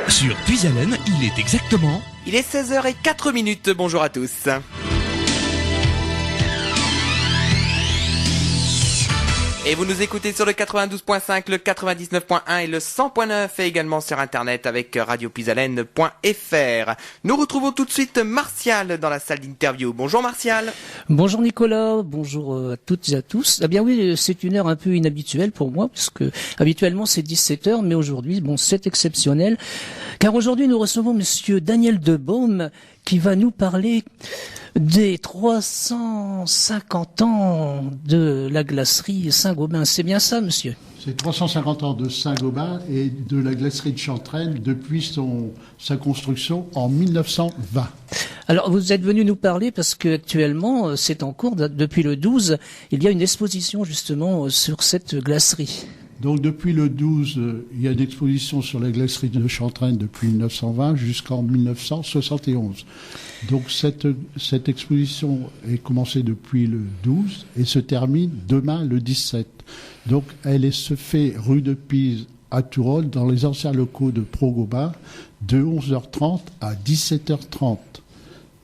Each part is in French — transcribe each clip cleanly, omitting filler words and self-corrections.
Sur Puisalène, il est exactement... Il est 16h04. Bonjour à tous. Et vous nous écoutez sur le 92.5, le 99.1 et le 100.9 et également sur internet avec radiopuisalène.fr. Nous retrouvons tout de suite Martial dans la salle d'interview. Bonjour Martial. Bonjour Nicolas, bonjour à toutes et à tous. Eh bien oui, c'est une heure un peu inhabituelle pour moi puisque habituellement c'est 17h, mais aujourd'hui, c'est exceptionnel. Car aujourd'hui nous recevons monsieur Daniel Debaume qui va nous parler des 350 ans de la glacerie Saint-Gobain. C'est bien ça, monsieur? C'est 350 ans de Saint-Gobain et de la glacerie de Chantraine depuis sa construction en 1920. Alors, vous êtes venu nous parler parce que actuellement, c'est en cours, depuis le 12, il y a une exposition justement sur cette glacerie. Donc depuis le 12, il y a une exposition sur la glacerie de Chantraine depuis 1920 jusqu'en 1971. Donc cette exposition est commencée depuis le 12 et se termine demain le 17. Donc elle se fait rue de Pise à Tourol dans les anciens locaux de Pro-Gobain de 11h30 à 17h30.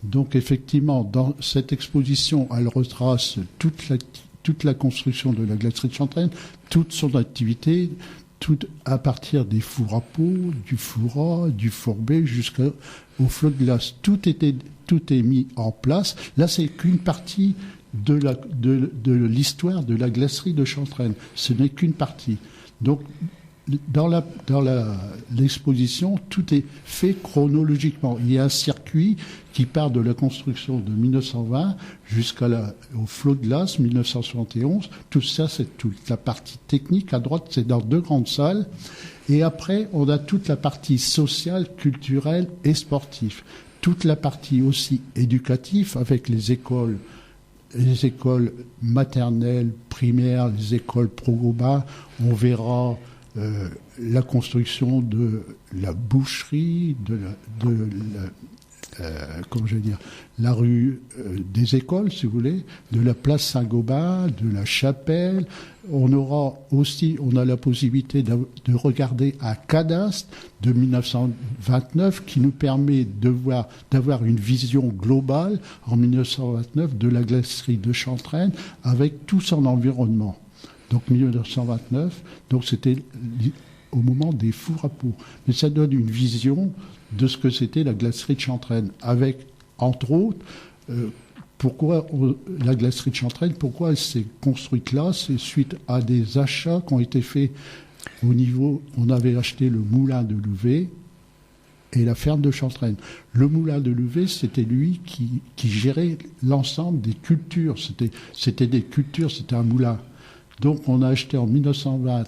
Donc effectivement, dans cette exposition, elle retrace toute la construction de la glacerie de Chantraine, toute son activité, tout à partir des fours à peau, du four A, du four-B, jusqu'au flot de glace. Tout est mis en place. Là, c'est qu'une partie de l'histoire de la glacerie de Chantraine. Ce n'est qu'une partie. Donc, dans l'exposition, tout est fait chronologiquement. Il y a un circuit qui part de la construction de 1920 au flot de glace 1971. Tout ça, c'est toute la partie technique. À droite, c'est dans 2 grandes salles. Et après, on a toute la partie sociale, culturelle et sportive. Toute la partie aussi éducative avec les écoles maternelles, primaires, les écoles Pro-Gobain. On verra la construction de la boucherie, la rue des écoles, si vous voulez, de la place Saint-Gobain, de la chapelle. On a la possibilité de regarder un cadastre de 1929 qui nous permet d'avoir une vision globale en 1929 de la glacerie de Chantraine avec tout son environnement. Donc 1929, donc c'était au moment des fours à peau. Mais ça donne une vision de ce que c'était la glacerie de Chantraine, avec, entre autres, pourquoi la glacerie de Chantraine, pourquoi elle s'est construite là, c'est suite à des achats qui ont été faits au niveau, on avait acheté le moulin de Louvet et la ferme de Chantraine. Le moulin de Louvet, c'était lui qui gérait l'ensemble des cultures. C'était des cultures, c'était un moulin. Donc on a acheté en 1920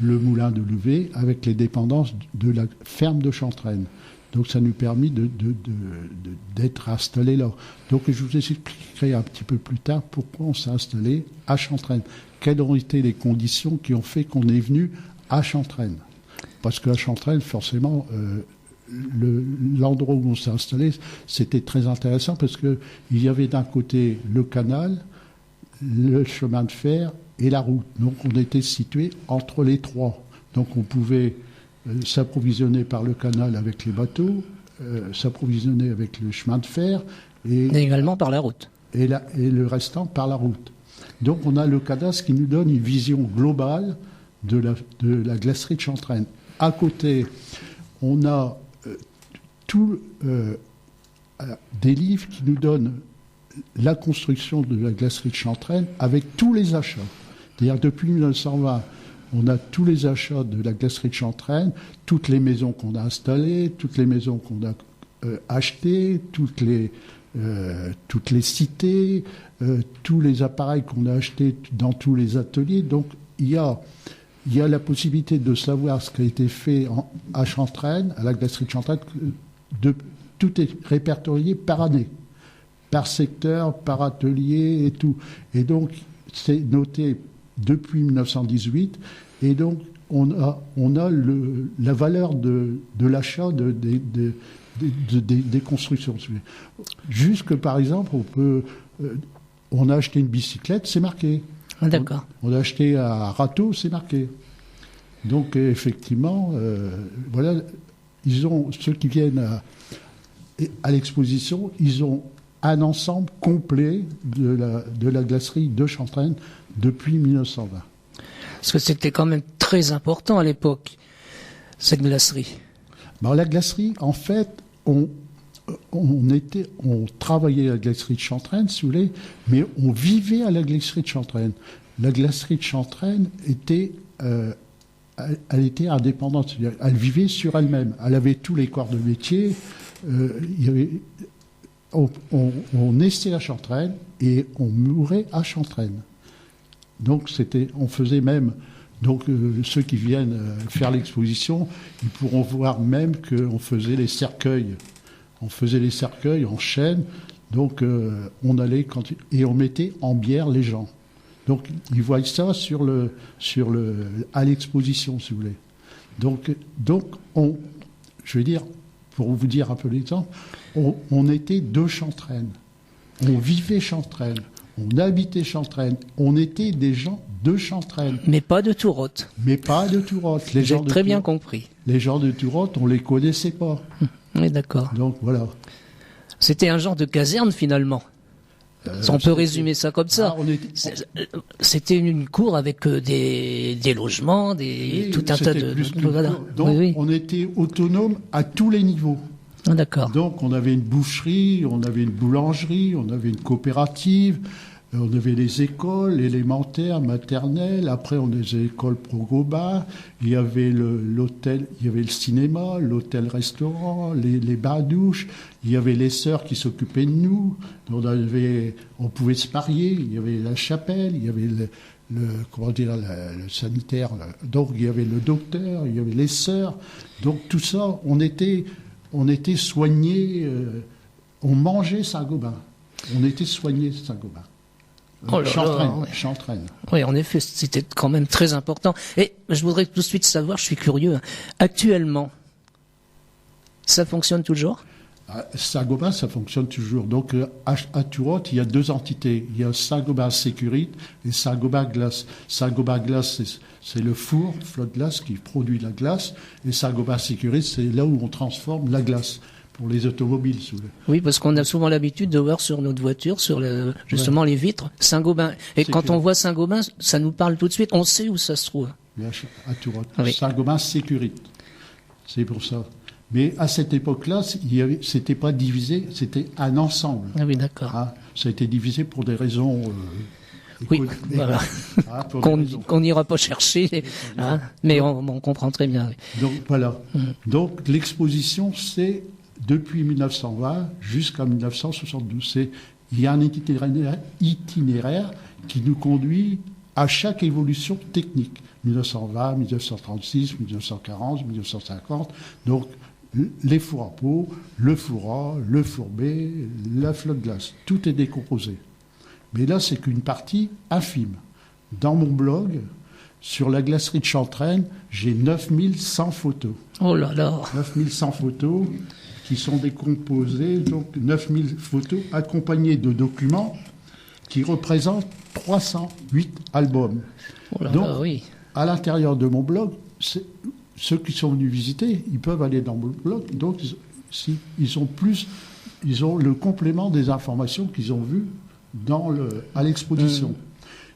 le moulin de Louvet avec les dépendances de la ferme de Chantraine. Donc ça nous a permis d'être installés là. Donc je vous expliquerai un petit peu plus tard pourquoi on s'est installé à Chantraine. Quelles ont été les conditions qui ont fait qu'on est venu à Chantraine. Parce qu'à Chantraine, forcément, l'endroit où on s'est installé, c'était très intéressant parce qu'il y avait d'un côté le canal, le chemin de fer et la route. Donc on était situé entre les trois. Donc on pouvait s'approvisionner par le canal avec les bateaux, s'approvisionner avec le chemin de fer et également par la route. Et le restant par la route. Donc on a le cadastre qui nous donne une vision globale de la glacerie de Chantraine. À côté, on a des livres qui nous donnent la construction de la glacerie de Chantraine avec tous les achats. C'est-à-dire depuis 1920, on a tous les achats de la glacerie de Chantraine, toutes les maisons qu'on a installées, toutes les maisons qu'on a achetées, toutes les cités, tous les appareils qu'on a achetés dans tous les ateliers. Donc il y a la possibilité de savoir ce qui a été fait à Chantraine, à la glacerie de Chantraine. Tout est répertorié par année, par secteur, par atelier et tout. Et donc c'est noté depuis 1918, et donc on a la valeur de l'achat des constructions. Jusque par exemple, on a acheté une bicyclette, c'est marqué. D'accord. On a acheté un râteau, c'est marqué. Donc effectivement, voilà, ceux qui viennent à l'exposition, ils ont un ensemble complet de la glacerie de Chantraine depuis 1920. Parce que c'était quand même très important à l'époque, cette glacerie. La glacerie, en fait, on travaillait à la glacerie de Chantraine, si vous voulez, mais on vivait à la glacerie de Chantraine. La glacerie de Chantraine était, elle était indépendante, c'est-à-dire elle vivait sur elle-même. Elle avait tous les corps de métier. On naissait à Chantraine et on mourait à Chantraine. Donc on faisait même. Donc ceux qui viennent faire l'exposition, ils pourront voir même qu'on faisait les cercueils. On faisait les cercueils en chêne. Donc on allait et on mettait en bière les gens. Donc ils voient ça à l'exposition, si vous voulez. Donc je veux dire, pour vous dire un peu l'exemple, on était de Chantraine. On vivait Chantraine. On habitait Chantraine. On était des gens de Chantraine. Mais pas de Tourotte. Mais pas de Tourotte. J'ai très bien compris. Les gens de Tourotte, on les connaissait pas. Oui, d'accord. Donc voilà. C'était un genre de caserne finalement. On peut résumer ça comme ça. C'était une cour avec des logements, tout un tas de... Voilà. Donc on était autonome à tous les niveaux. Ah, d'accord. Donc on avait une boucherie, on avait une boulangerie, on avait une coopérative, on avait les écoles élémentaires, maternelles, après on avait les écoles pro-goba, il y avait l'hôtel, il y avait le cinéma, l'hôtel-restaurant, les bains-douches, il y avait les sœurs qui s'occupaient de nous, on pouvait se marier, il y avait la chapelle, il y avait le sanitaire, donc il y avait le docteur, il y avait les sœurs, donc tout ça, on était soignés, on mangeait Saint-Gobain. On était soignés Saint-Gobain. Chantraine. Oui, en effet, c'était quand même très important. Et je voudrais tout de suite savoir, je suis curieux, actuellement, ça fonctionne toujours ? Saint-Gobain, ça fonctionne toujours. Donc, à Tourotte, il y a deux entités. Il y a Saint-Gobain Sécurite et Saint-Gobain Glace. Saint-Gobain Glace, c'est le four flotte glace qui produit la glace. Et Saint-Gobain Sécurite, c'est là où on transforme la glace pour les automobiles. Oui, parce qu'on a souvent l'habitude de voir sur notre voiture, sur justement les vitres, Saint-Gobain. Et quand on voit Saint-Gobain, ça nous parle tout de suite. On sait où ça se trouve. À Tourotte. Oui. Saint-Gobain Sécurite. C'est pour ça. Mais à cette époque-là, c'était pas divisé, c'était un ensemble. Ah oui, d'accord. Ça a été divisé pour des raisons. Oui, voilà. Qu'on n'ira pas chercher, mais on comprend très bien. Oui. Donc voilà. Donc l'exposition, c'est depuis 1920 jusqu'à 1972. Il y a un itinéraire qui nous conduit à chaque évolution technique. 1920, 1936, 1940, 1950. Donc les fours à peau, le four A, le four B, la flotte glace. Tout est décomposé. Mais là, c'est qu'une partie infime. Dans mon blog, sur la glacerie de Chantraine, j'ai 9100 photos. Oh là là 9100 photos qui sont décomposées, donc 9000 photos accompagnées de documents qui représentent 308 albums. Oh là donc, là, oui. À l'intérieur de mon blog, ceux qui sont venus visiter, ils peuvent aller dans mon blog. Donc, ils ont le complément des informations qu'ils ont vues à l'exposition.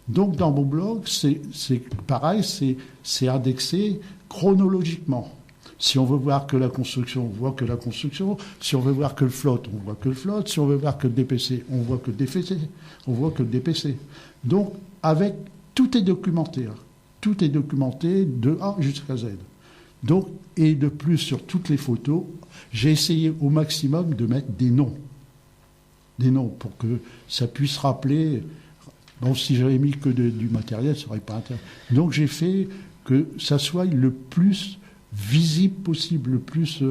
Donc, dans mon blog, c'est pareil, c'est indexé chronologiquement. Si on veut voir que la construction, on voit que la construction. Si on veut voir que le flotte, on voit que le flotte. Si on veut voir que le DPC, on voit que le DPC. On voit que le DPC. Donc, tout est documenté. Tout est documenté de A jusqu'à Z. Donc, et de plus, sur toutes les photos, j'ai essayé au maximum de mettre des noms. Des noms pour que ça puisse rappeler. Bon, si j'avais mis que du matériel, ça n'aurait pas intérêt. Donc, j'ai fait que ça soit le plus visible possible, le plus,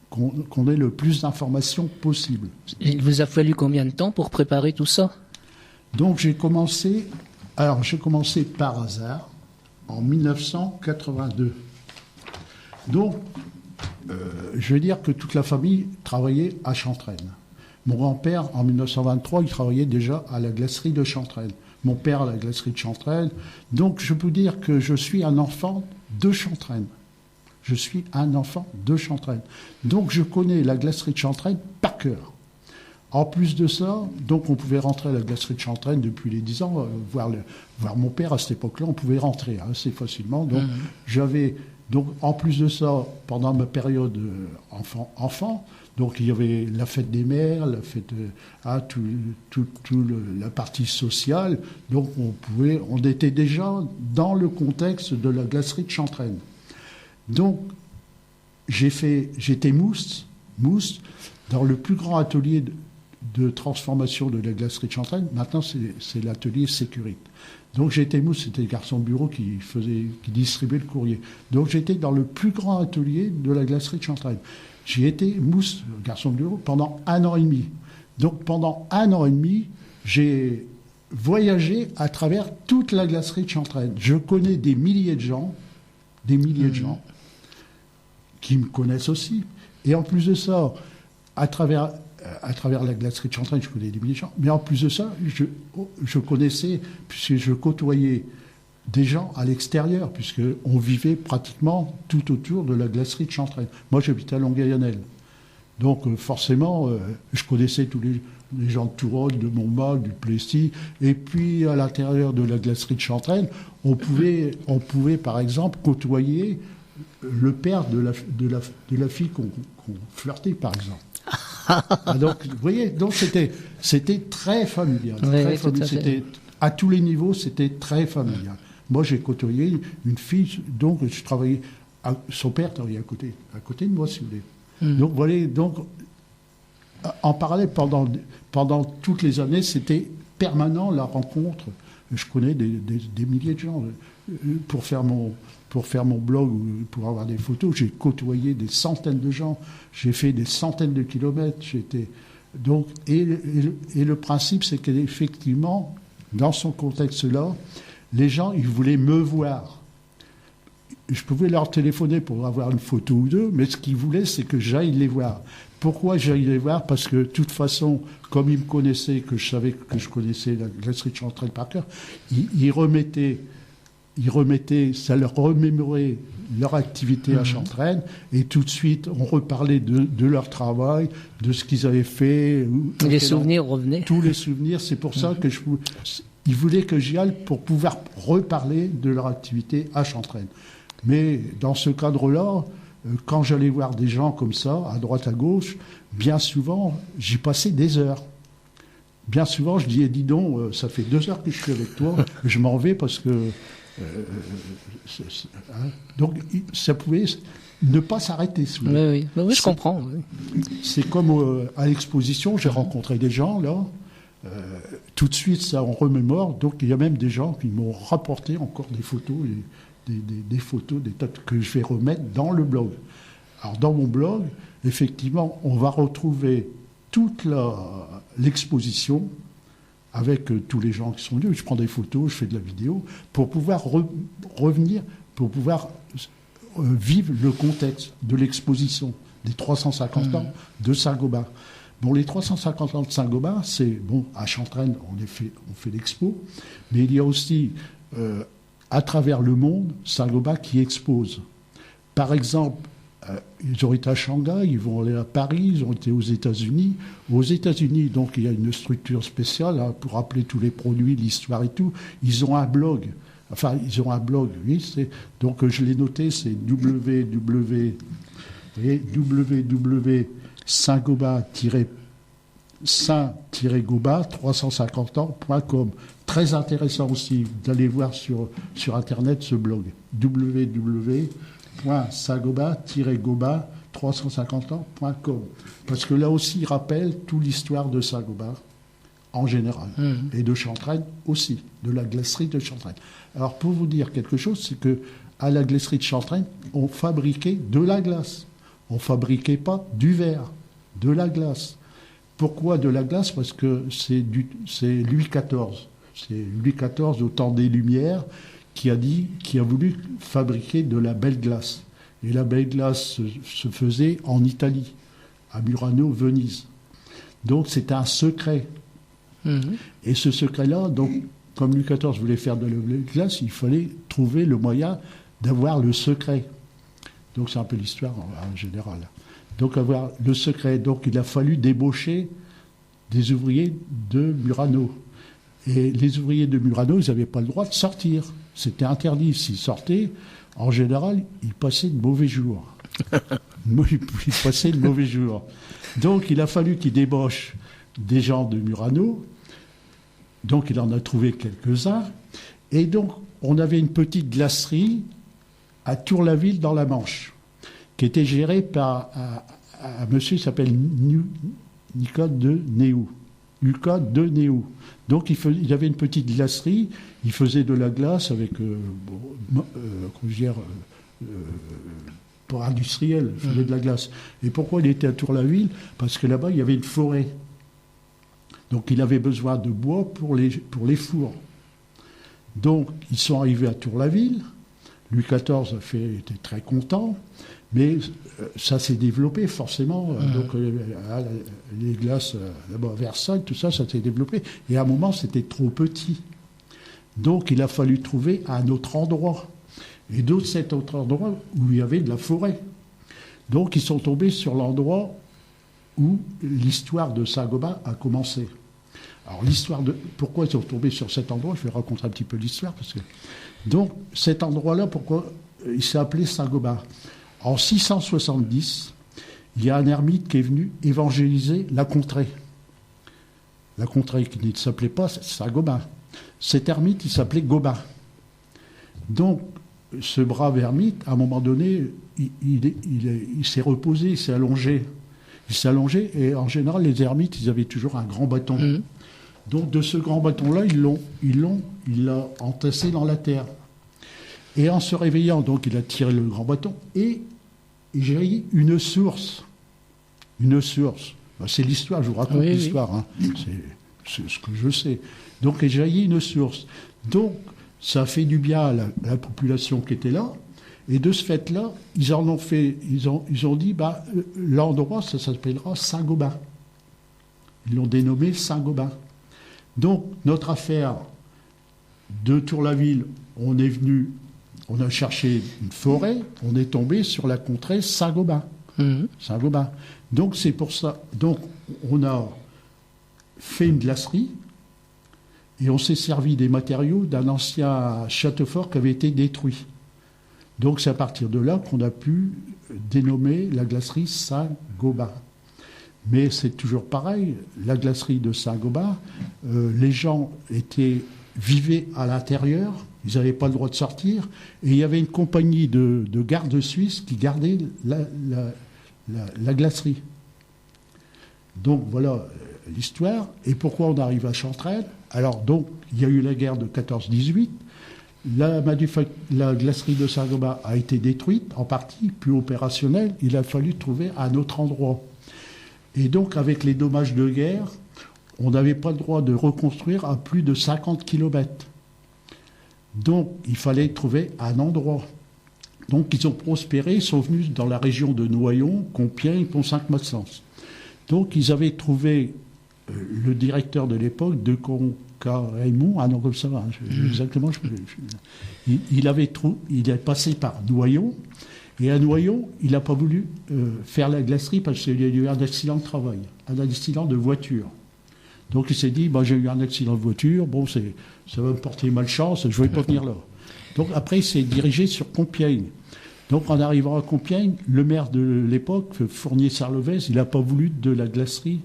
qu'on ait le plus d'informations possible. Il vous a fallu combien de temps pour préparer tout ça ? Donc, j'ai commencé par hasard en 1982. Donc, je veux dire que toute la famille travaillait à Chantraine. Mon grand-père, en 1923, il travaillait déjà à la glacerie de Chantraine. Mon père à la glacerie de Chantraine. Donc, je peux dire que je suis un enfant de Chantraine. Je suis un enfant de Chantraine. Donc je connais la glacerie de Chantraine par cœur. En plus de ça, donc on pouvait rentrer à la glacerie de Chantraine depuis les 10 ans, voir mon père à cette époque-là, on pouvait rentrer assez facilement. Donc en plus de ça, pendant ma période enfant, donc il y avait la fête des mères, la fête, la partie sociale. Donc on était déjà dans le contexte de la glacerie de Chantraine. Donc j'étais mousse dans le plus grand atelier de transformation de la glacerie de Chantraine. Maintenant c'est l'atelier Sécurite. Donc j'étais mousse, c'était le garçon de bureau qui distribuait le courrier. Donc j'étais dans le plus grand atelier de la glacerie de Chantraine. J'ai été mousse, garçon de bureau, pendant 1 an et demi. Donc pendant 1 an et demi, j'ai voyagé à travers toute la glacerie de Chantraine. Je connais des milliers de gens qui me connaissent aussi. Et en plus de ça, à travers la glacerie de Chantraine, je connais des milliers de gens. Mais en plus de ça, je connaissais, puisque je côtoyais des gens à l'extérieur, puisqu'on vivait pratiquement tout autour de la glacerie de Chantraine. Moi, j'habitais à Longueuil-en-Elle. Donc, forcément, je connaissais tous les gens de Tourol, de Montbal, du Plessis. Et puis, à l'intérieur de la glacerie de Chantraine, on pouvait par exemple, côtoyer le père de la fille qu'on flirtait, par exemple. Donc, vous voyez, donc c'était très familial. Très familial. C'était, à tous les niveaux, c'était très familial. Moi, j'ai côtoyé une fille, donc je travaillais. Son père travaillait à côté de moi, si vous voulez. Donc, voilà, en parallèle, pendant toutes les années, c'était permanent la rencontre. Je connais des milliers de gens. Pour faire mon blog ou pour avoir des photos, j'ai côtoyé des centaines de gens. J'ai fait des centaines de kilomètres. Donc, et le principe, c'est qu'effectivement, dans son contexte-là, les gens, ils voulaient me voir. Je pouvais leur téléphoner pour avoir une photo ou deux, mais ce qu'ils voulaient, c'est que j'aille les voir. Pourquoi j'aille les voir ? Parce que, de toute façon, comme ils me connaissaient, que je savais que je connaissais la glacerie de Chantraine par cœur, ils remettaient, ça leur remémorait leur activité à Chantraine, et tout de suite, on reparlait de leur travail, de ce qu'ils avaient fait. Les souvenirs revenaient. Tous les souvenirs, c'est pour ça que ils voulaient que j'y aille pour pouvoir reparler de leur activité à Chantraine. Mais dans ce cadre-là, quand j'allais voir des gens comme ça, à droite, à gauche, bien souvent, j'y passais des heures. Bien souvent, je disais, dis donc, ça fait 2 heures que je suis avec toi, je m'en vais parce que... Donc, ça pouvait ne pas s'arrêter. Oui, je comprends. Oui. C'est comme à l'exposition, j'ai rencontré des gens, là, tout de suite, ça en remémore. Donc, il y a même des gens qui m'ont rapporté encore des photos, des photos, des tas que je vais remettre dans le blog. Alors, dans mon blog, effectivement, on va retrouver toute l'exposition avec tous les gens qui sont venus. Je prends des photos, je fais de la vidéo, pour pouvoir revenir, pour pouvoir vivre le contexte de l'exposition des 350 ans de Saint-Gobain. Bon, les 350 ans de Saint-Gobain, c'est, bon, à Chantraine, on fait l'expo, mais il y a aussi, à travers le monde, Saint-Gobain qui expose. Par exemple, ils ont été à Shanghai, ils vont aller à Paris, ils ont été aux États-Unis. Aux États-Unis, donc, il y a une structure spéciale pour rappeler tous les produits, l'histoire et tout. Ils ont un blog. Enfin, ils ont un blog, oui. Donc, je l'ai noté, c'est www.saint-gobain 350 ans.com. Très intéressant aussi d'aller voir sur Internet ce blog. www.saint-gobain 350 ans.com. Parce que là aussi, il rappelle toute l'histoire de Saint-Gobain en général, et de Chantraine aussi, de la glacerie de Chantraine. Alors, pour vous dire quelque chose, c'est que à la glacerie de Chantraine, on fabriquait de la glace. On ne fabriquait pas du verre, de la glace. Pourquoi de la glace ? Parce que c'est Louis XIV. C'est Louis XIV, au temps des Lumières, qui a voulu fabriquer de la belle glace. Et la belle glace se faisait en Italie, à Murano, Venise. Donc c'était un secret. Et ce secret-là, donc, comme Louis XIV voulait faire de la belle glace, il fallait trouver le moyen d'avoir le secret. Donc c'est un peu l'histoire en général. Donc avoir le secret, donc il a fallu débaucher des ouvriers de Murano. Et les ouvriers de Murano, ils n'avaient pas le droit de sortir. C'était interdit. S'ils sortaient, en général, ils passaient de mauvais jours. Ils passaient de mauvais jours. Donc il a fallu qu'ils débauchent des gens de Murano. Donc il en a trouvé quelques-uns. Et donc on avait une petite glacerie à Tour-la-Ville dans la Manche, qui était gérée par un monsieur qui s'appelle Nicode de Néou. Donc il avait une petite glacerie, il faisait de la glace avec, pour industriel, il faisait de la glace. Et pourquoi il était à Tour-la-Ville? Parce que là-bas, il y avait une forêt. Donc il avait besoin de bois pour les fours. Donc ils sont arrivés à Tour-la-Ville, Louis XIV était très content, mais ça s'est développé forcément. Donc les glaces là-bas à Versailles, tout ça, ça s'est développé. Et à un moment, c'était trop petit. Donc il a fallu trouver un autre endroit. Et d'autres, cet autre endroit où il y avait de la forêt. Donc ils sont tombés sur l'endroit où l'histoire de Saint-Gobain a commencé. Alors pourquoi ils sont tombés sur cet endroit, je vais raconter un petit peu l'histoire. Donc cet endroit-là, pourquoi il s'est appelé Saint-Gobain? En 670, il y a un ermite qui est venu évangéliser la contrée. La contrée qui ne s'appelait pas Saint-Gobain. Cet ermite, il s'appelait Gobain. Donc, ce brave ermite, à un moment donné, il s'est reposé, il s'est allongé. Il s'est allongé, et en général, les ermites, ils avaient toujours un grand bâton. Donc, de ce grand bâton-là, il l'a entassé dans la terre. Et en se réveillant, donc, il a tiré le grand bâton, et jaillit une source. Une source. C'est l'histoire, je vous raconte l'histoire. Hein. C'est ce que je sais. Donc, il jaillit une source. Donc, ça a fait du bien à la population qui était là. Et de ce fait-là, ils ont dit, l'endroit, ça s'appellera Saint-Gobain. Ils l'ont dénommé Saint-Gobain. Donc, notre affaire de Tour-la-Ville, on a cherché une forêt, on est tombé sur la contrée Saint-Gobain. Saint-Gobain. Donc, c'est pour ça. Donc, on a fait une glacerie et on s'est servi des matériaux d'un ancien château fort qui avait été détruit. Donc, c'est à partir de là qu'on a pu dénommer la glacerie Saint-Gobain. Mais c'est toujours pareil, la glacerie de Saint-Gobain, les gens vivaient à l'intérieur, ils n'avaient pas le droit de sortir, et il y avait une compagnie de gardes suisses qui gardait la glacerie. Donc voilà l'histoire. Et pourquoi on arrive à Chantraine? Alors donc, il y a eu la guerre de 14-18, la glacerie de Saint-Gobain a été détruite, en partie, plus opérationnelle, il a fallu trouver un autre endroit. Et donc, avec les dommages de guerre, on n'avait pas le droit de reconstruire à plus de 50 km. Donc, il fallait trouver un endroit. Donc, ils ont prospéré, ils sont venus dans la région de Noyon, Compiègne, Pont-Sainte-Maxence. Donc, ils avaient trouvé le directeur de l'époque, de Conca-Raymond, non, comme ça, exactement, il est passé par Noyon. Et à Noyon, il n'a pas voulu faire la glacerie parce qu'il y a eu un accident de travail, un accident de voiture. Donc il s'est dit, j'ai eu un accident de voiture, ça va me porter malchance, je ne vais pas venir là. Donc après, il s'est dirigé sur Compiègne. Donc en arrivant à Compiègne, le maire de l'époque, Fournier-Sarlevez, il n'a pas voulu de la glacerie,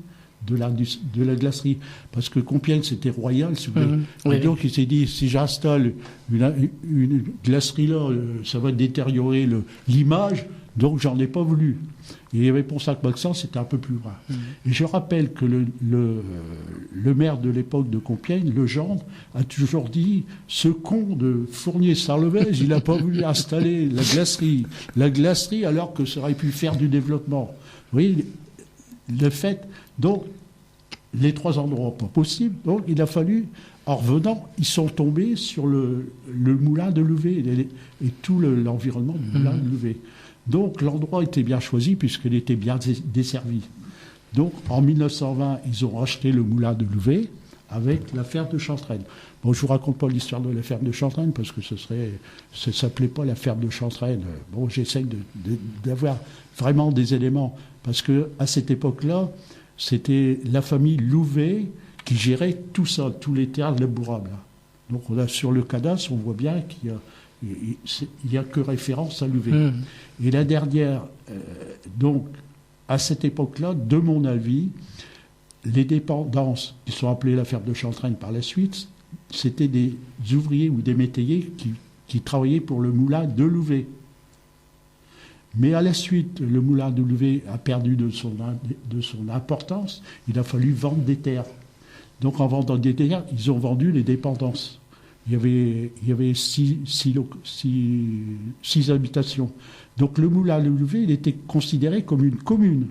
parce que Compiègne c'était royal, si vous voulez. Et donc il s'est dit, si j'installe une glacerie là, ça va détériorer l'image, donc j'en ai pas voulu. Et il y avait Pont-Sainte-Maxence, c'était un peu plus loin. Et je rappelle que le maire de l'époque de Compiègne, Legendre, a toujours dit, ce con de Fournier-Sarlevez, il n'a pas voulu installer la glacerie alors que ça aurait pu faire du développement. Vous voyez, le fait, donc, les trois endroits pas possibles, donc il a fallu, en revenant, ils sont tombés sur le moulin de Louvet et tout l'environnement du moulin de Louvet. Donc l'endroit était bien choisi puisqu'il était bien desservi. Donc en 1920, ils ont racheté le moulin de Louvet avec la ferme de Chantraine. Bon, je vous raconte pas l'histoire de la ferme de Chantraine parce que ça s'appelait pas la ferme de Chantraine. Bon, j'essaye d'avoir vraiment des éléments parce que à cette époque-là, c'était la famille Louvet qui gérait tout ça, tous les terres labourables. Donc, sur le cadastre, on voit bien qu'il y a que référence à Louvet. Et la dernière, donc, à cette époque-là, de mon avis, les dépendances qui sont appelées la ferme de Chantraine par la suite, c'était des ouvriers ou des métayers qui travaillaient pour le moulin de Louvet. Mais à la suite, le moulin de Louvet a perdu de son importance. Il a fallu vendre des terres. Donc en vendant des terres, ils ont vendu les dépendances. Il y avait six habitations. Donc le moulin de Louvet, il était considéré comme une commune.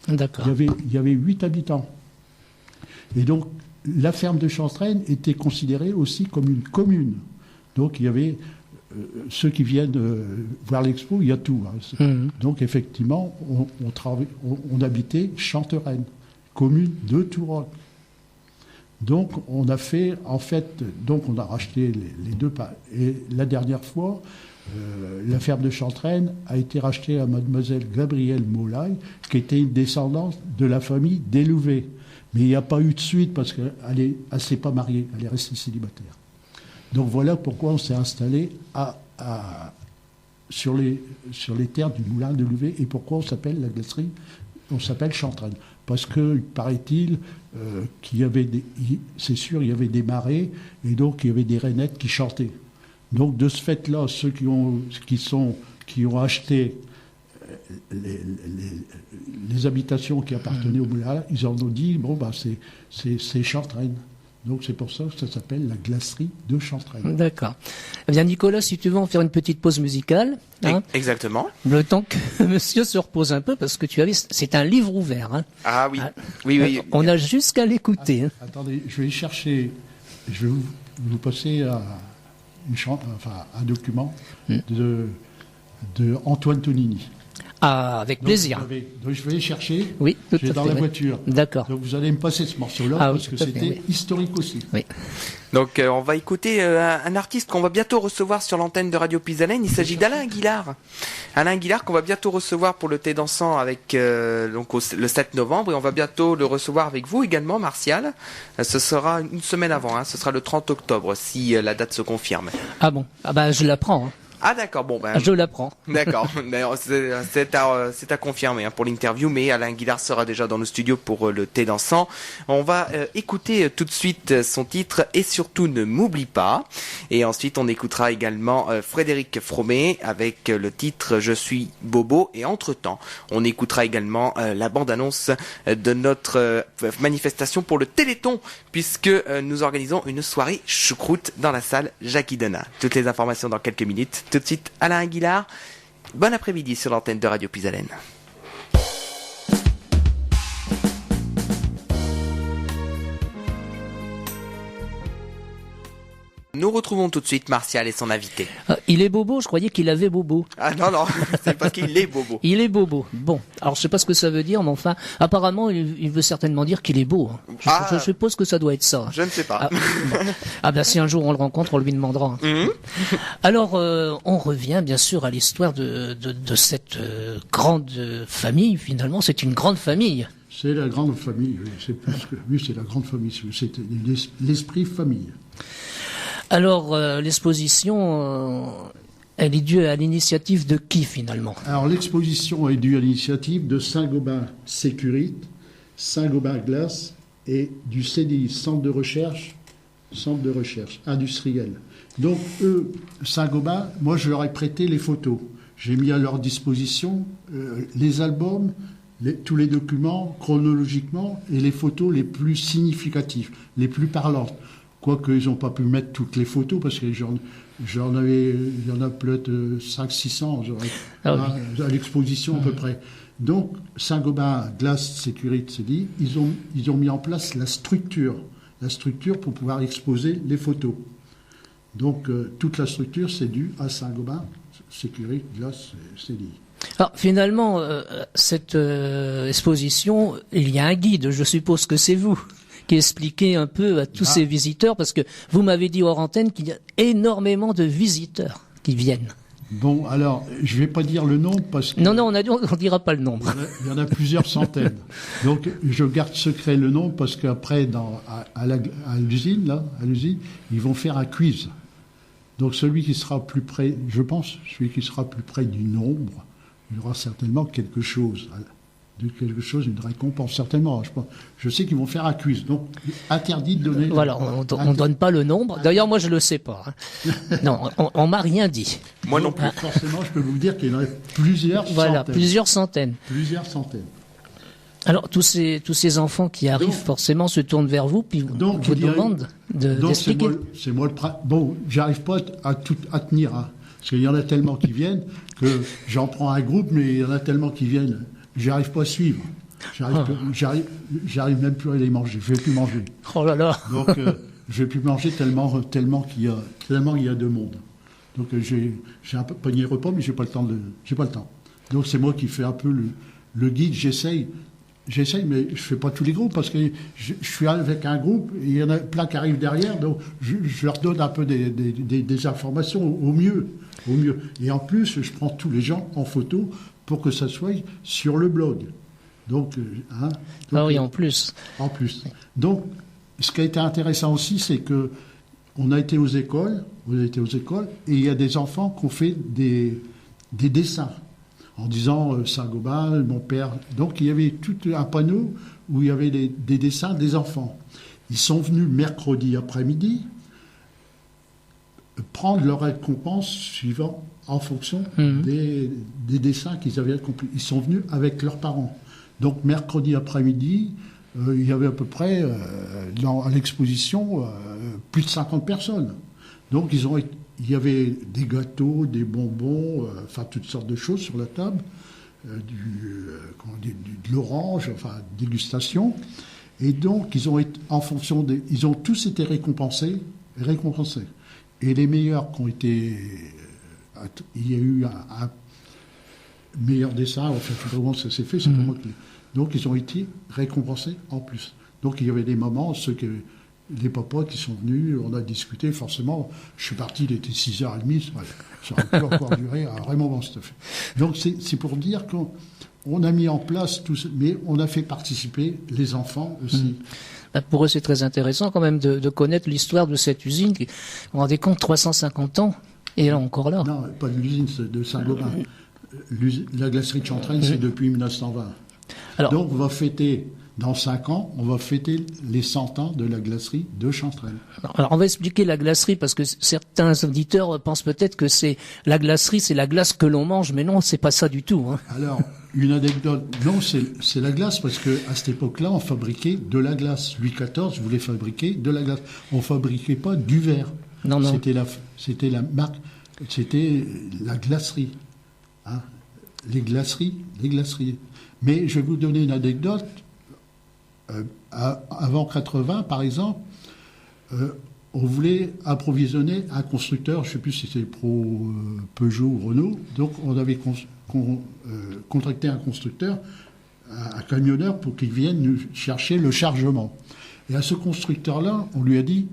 D'accord. Il y avait 8 habitants. Et donc la ferme de Chantraine était considérée aussi comme une commune. Donc il y avait ceux qui viennent voir l'expo, il y a tout. Donc effectivement, on habitait Chantraine, commune de Touroc. Donc on a fait, en fait, donc on a racheté les deux. Et la dernière fois, la ferme de Chantraine a été rachetée à mademoiselle Gabrielle Molay, qui était une descendante de la famille Delouvet. Mais il n'y a pas eu de suite parce qu'elle ne s'est pas mariée, elle est restée célibataire. Donc voilà pourquoi on s'est installé sur les terres du moulin de Louvet et pourquoi on s'appelle la glacerie, on s'appelle Chantraine. Parce que, paraît-il, qu'il y avait c'est sûr, il y avait des marées et donc il y avait des rainettes qui chantaient. Donc de ce fait-là, ceux qui ont acheté les habitations qui appartenaient au moulin, ils en ont dit, bon, bah, c'est Chantraine. Donc c'est pour ça que ça s'appelle la glacerie de Chantraine. D'accord. Eh bien Nicolas, si tu veux en faire une petite pause musicale. Hein, exactement. Le temps que monsieur se repose un peu parce que c'est un livre ouvert. Hein. Ah oui. Oui. On a jusqu'à l'écouter. Attendez, je vais chercher, je vais vous passer un document de Antoine Tonini. Ah, avec plaisir. Donc je vais les chercher. Oui, tout à fait. Dans la voiture. D'accord. Donc vous allez me passer ce morceau-là parce que c'était historique aussi. Oui. Donc on va écouter un artiste qu'on va bientôt recevoir sur l'antenne de Radio Pisalène. Il s'agit d'Alain Guillard. Alain Guillard qu'on va bientôt recevoir pour le thé dansant avec le 7 novembre et on va bientôt le recevoir avec vous également, Martial. Ce sera une semaine avant, ce sera le 30 octobre si la date se confirme. Ah bon, je la prends. Ah d'accord, bon ben. Je l'apprends. D'accord, c'est à confirmer pour l'interview, mais Alain Guillard sera déjà dans le studio pour le thé dansant. On va écouter tout de suite son titre et surtout ne m'oublie pas. Et ensuite on écoutera également Frédéric Fromet avec le titre Je suis Bobo. Et entre-temps, on écoutera également la bande-annonce de notre manifestation pour le Téléthon, puisque nous organisons une soirée choucroute dans la salle Jackie Denain. Toutes les informations dans quelques minutes. Tout de suite, Alain Guillard. Bon après-midi sur l'antenne de Radio Pisalène. Nous retrouvons tout de suite Martial et son invité. Il est bobo, je croyais qu'il avait bobo. Ah non, c'est parce qu'il est bobo. Il est bobo. Bon, alors je sais pas ce que ça veut dire, mais enfin, apparemment, il veut certainement dire qu'il est beau. Je suppose que ça doit être ça. Je ne sais pas. Si un jour on le rencontre, on lui demandera. Alors, on revient bien sûr à l'histoire de cette grande famille. Finalement, c'est une grande famille. C'est la grande famille, c'est la grande famille. C'est l'esprit famille. Alors, l'exposition, elle est due à l'initiative de qui, finalement? Alors, l'exposition est due à l'initiative de Saint-Gobain Sécurite, Saint-Gobain Glace et du CDI, Centre de recherche industriel. Donc, eux, Saint-Gobain, moi, je leur ai prêté les photos. J'ai mis à leur disposition les albums, tous les documents chronologiquement et les photos les plus significatives, les plus parlantes. Quoique ils n'ont pas pu mettre toutes les photos, parce que il y en a peut-être 500-600 à l'exposition à peu près. Donc, Saint-Gobain Glace Sécurité CDI, ils ont mis en place la structure pour pouvoir exposer les photos. Donc, toute la structure, c'est dû à Saint-Gobain Sécurité Glace CDI. Alors, finalement, cette exposition, il y a un guide, je suppose que c'est vous qui expliquait un peu à tous ces visiteurs, parce que vous m'avez dit hors antenne qu'il y a énormément de visiteurs qui viennent. Bon, alors, je vais pas dire le nombre parce que... Non, on a dit on dira pas le nombre. Il y en a plusieurs centaines. Donc, je garde secret le nombre parce qu'après, à l'usine, ils vont faire un quiz. Donc, celui qui sera plus près, je pense, celui qui sera plus près du nombre, il y aura certainement quelque chose, une récompense, certainement. Je sais qu'ils vont faire un quiz. Donc, interdit de donner... Voilà, on donne pas le nombre. D'ailleurs, moi, je le sais pas. Hein. Non, on m'a rien dit. Moi non plus. Forcément, je peux vous dire qu'il y en a plusieurs centaines. Plusieurs centaines. Plusieurs centaines. Alors, tous ces enfants qui arrivent, forcément, se tournent vers vous, puis vous demandent d'expliquer. C'est moi bon, j'arrive pas à tenir, hein, parce qu'il y en a tellement qui viennent que j'en prends un groupe, mais il y en a tellement qui viennent, j'arrive pas à suivre. J'arrive même plus à les manger. Je vais plus manger. Oh là là. Donc, je vais plus manger tellement qu'il y a de monde. Donc, j'ai un peu panier repas, mais j'ai pas le temps. Donc, c'est moi qui fais un peu le guide. J'essaye, mais je fais pas tous les groupes parce que je suis avec un groupe et il y en a plein qui arrivent derrière, donc je leur donne un peu des informations au mieux. Et en plus, je prends tous les gens en photo pour que ça soit sur le blog. Donc, oui, en plus. En plus. Donc, ce qui a été intéressant aussi, c'est que on a été aux écoles, et il y a des enfants qui ont fait des dessins en disant Saint-Gobain, mon père. Donc, il y avait tout un panneau où il y avait des dessins des enfants. Ils sont venus mercredi après-midi prendre leur récompense suivant en fonction des dessins qu'ils avaient accomplis. Ils sont venus avec leurs parents. Donc, mercredi après-midi, il y avait à peu près, à l'exposition, plus de 50 personnes. Donc, il y avait des gâteaux, des bonbons, toutes sortes de choses sur la table, de l'orange, dégustation. Et donc, ils ont tous été récompensés. Et les meilleurs qui ont été... Il y a eu un meilleur dessin, je ne sais pas comment ça s'est fait, c'est pas moi qui... Donc, ils ont été récompensés en plus. Donc, il y avait des moments, les papas qui sont venus, on a discuté, forcément, je suis parti, il était 6h30, ça aurait pu encore durer un vrai moment, cette affaire. Donc, c'est pour dire qu'on a mis en place tout ça, mais on a fait participer les enfants aussi. Pour eux, c'est très intéressant quand même de connaître l'histoire de cette usine qui, vous vous rendez compte, 350 ans, et là encore là. Non, pas de l'usine, c'est de Saint-Gobain. La glacerie de Chantraine, c'est depuis 1920. Alors, donc, on va fêter, dans 5 ans, on va fêter les 100 ans de la glacerie de Chantraine. Alors, on va expliquer la glacerie parce que certains auditeurs pensent peut-être que c'est la glacerie, c'est la glace que l'on mange, mais non, c'est pas ça du tout. Hein. Alors, une anecdote, non, c'est la glace parce que à cette époque-là, on fabriquait de la glace. Louis XIV voulait fabriquer de la glace. On fabriquait pas du verre. Non. C'était la marque, c'était la glacerie. Hein. Les glaceries. Mais je vais vous donner une anecdote. Avant 80, par exemple, on voulait approvisionner un constructeur, je ne sais plus si c'était Peugeot ou Renault, donc on avait contracté un constructeur, un camionneur, pour qu'il vienne nous chercher le chargement. Et à ce constructeur-là, on lui a dit,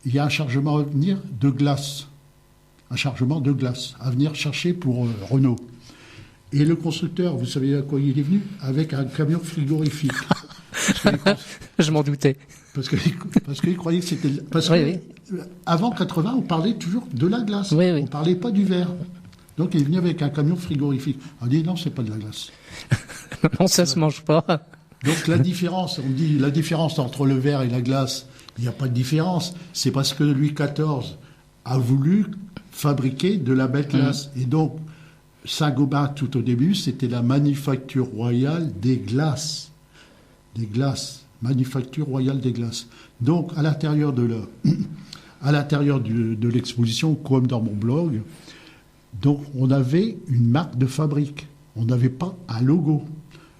il y a un chargement à venir de glace. Un chargement de glace à venir chercher pour Renault. Et le constructeur, vous savez à quoi il est venu? Avec un camion frigorifique. Je m'en doutais. Parce qu'il croyait que c'était... Parce que avant 80, on parlait toujours de la glace. Oui. On ne parlait pas du verre. Donc il est venu avec un camion frigorifique. On dit non, c'est pas de la glace. Non, ça se mange pas. Donc la différence, on dit la différence entre le verre et la glace, il n'y a pas de différence. C'est parce que Louis XIV a voulu fabriquer de la belle glace. Et donc, Saint-Gobain, tout au début, c'était la manufacture royale des glaces. Des glaces. Manufacture royale des glaces. Donc, à l'intérieur de l'exposition, comme dans mon blog, donc, on avait une marque de fabrique. On n'avait pas un logo.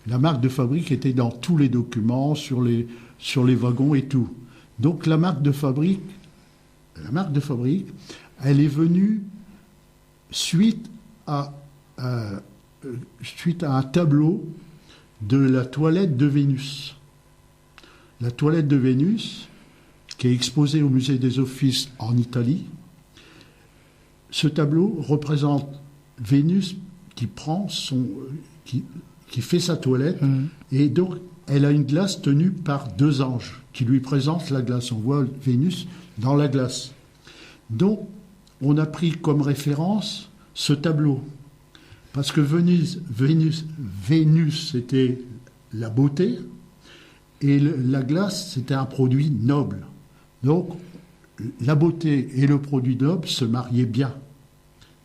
La marque de fabrique était dans tous les documents, sur les wagons et tout. Donc, la marque de fabrique, elle est venue suite à un tableau de la toilette de Vénus. la toilette de Vénus, qui est exposée au musée des Offices en Italie. Ce tableau représente Vénus qui fait sa toilette, et donc elle a une glace tenue par 2 anges qui lui présentent la glace. On voit Vénus dans la glace. Donc, on a pris comme référence ce tableau. Parce que Vénus c'était la beauté, et la glace, c'était un produit noble. Donc, la beauté et le produit noble se mariaient bien.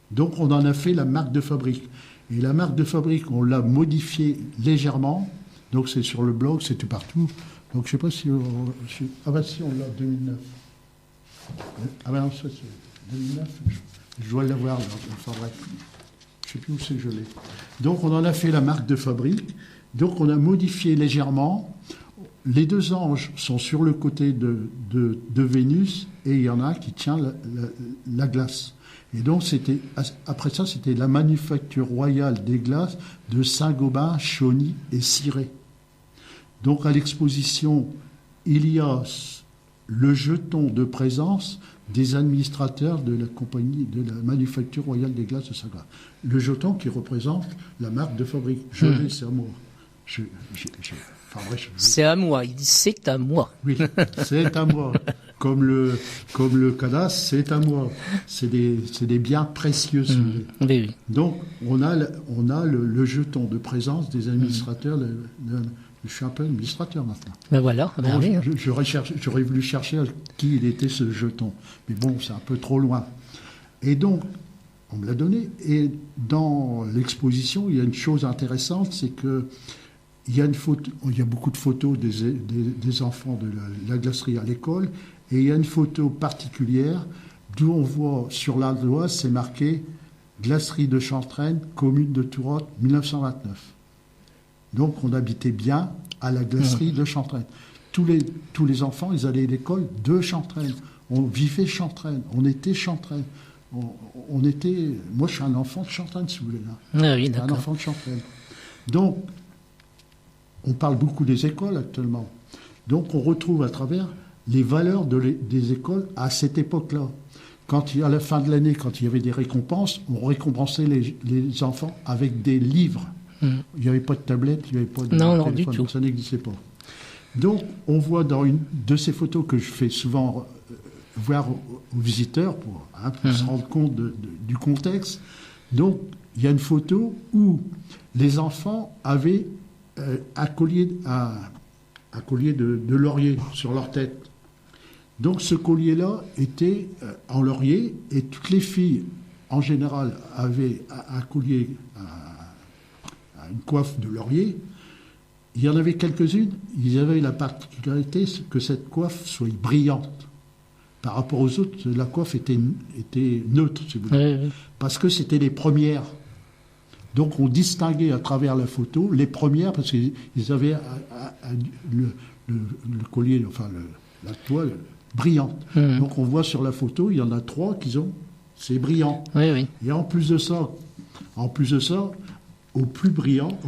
Donc, on en a fait la marque de fabrique. Et la marque de fabrique, on l'a modifiée légèrement. Donc, c'est sur le blog, c'est tout partout. Donc, je ne sais pas si... Ah ben si, on l'a 2009. Ah ben non, ça c'est 2009. Je dois l'avoir, enfin bref. Je ne sais plus où c'est que je l'ai. Donc, on en a fait la marque de fabrique. Donc, on a modifié légèrement. Les 2 anges sont sur le côté de Vénus, et il y en a un qui tient la glace. Et donc, après ça, c'était la manufacture royale des glaces de Saint-Gobain, Chauny et Cirey. Donc, à l'exposition, il y a le jeton de présence des administrateurs de la compagnie de la manufacture royale des glaces de Saint-Gobain. Le jeton qui représente la marque de fabrique. Je l'ai, c'est à moi. C'est à moi. Il dit c'est à moi. Oui, c'est à moi. Comme le cadastre, c'est à moi. C'est des biens précieux. Oui. Donc, on a le jeton de présence des administrateurs. Je suis un peu administrateur maintenant. Ben voilà. Bon, j'aurais voulu chercher à qui il était ce jeton. Mais bon, c'est un peu trop loin. Et donc, on me l'a donné. Et dans l'exposition, il y a une chose intéressante, c'est que il y a beaucoup de photos des enfants de la glacerie à l'école, et il y a une photo particulière d'où on voit sur l'ardoise, c'est marqué Glacerie de Chantraine, commune de Tourotte, 1929. Donc on habitait bien à la glacerie de Chantraine. Tous les enfants, ils allaient à l'école de Chantraine. On vivait Chantraine, on était Chantraine. Moi, je suis un enfant de Chantraine, si vous voulez. Là. Ah oui, d'accord. Un enfant de Chantraine. Donc, on parle beaucoup des écoles actuellement. Donc, on retrouve à travers les valeurs des écoles à cette époque-là. À la fin de l'année, quand il y avait des récompenses, on récompensait les enfants avec des livres. Il n'y avait pas de tablette, il n'y avait pas de téléphone, du tout. Ça n'existait pas. Donc, on voit dans une de ces photos que je fais souvent voir aux visiteurs pour se rendre compte du contexte. Donc, il y a une photo où les enfants avaient un collier de laurier sur leur tête. Donc, ce collier-là était en laurier, et toutes les filles, en général, avaient un collier, une coiffe de laurier. Il y en avait quelques-unes, ils avaient la particularité que cette coiffe soit brillante. Par rapport aux autres, la coiffe était neutre, si vous voulez. Oui. Parce que c'était les premières. Donc on distinguait à travers la photo les premières, parce qu'ils avaient le collier, enfin la toile brillante. Donc on voit sur la photo, il y en a 3 qui ont, c'est brillant. Oui. Et en plus de ça, aux plus brillants,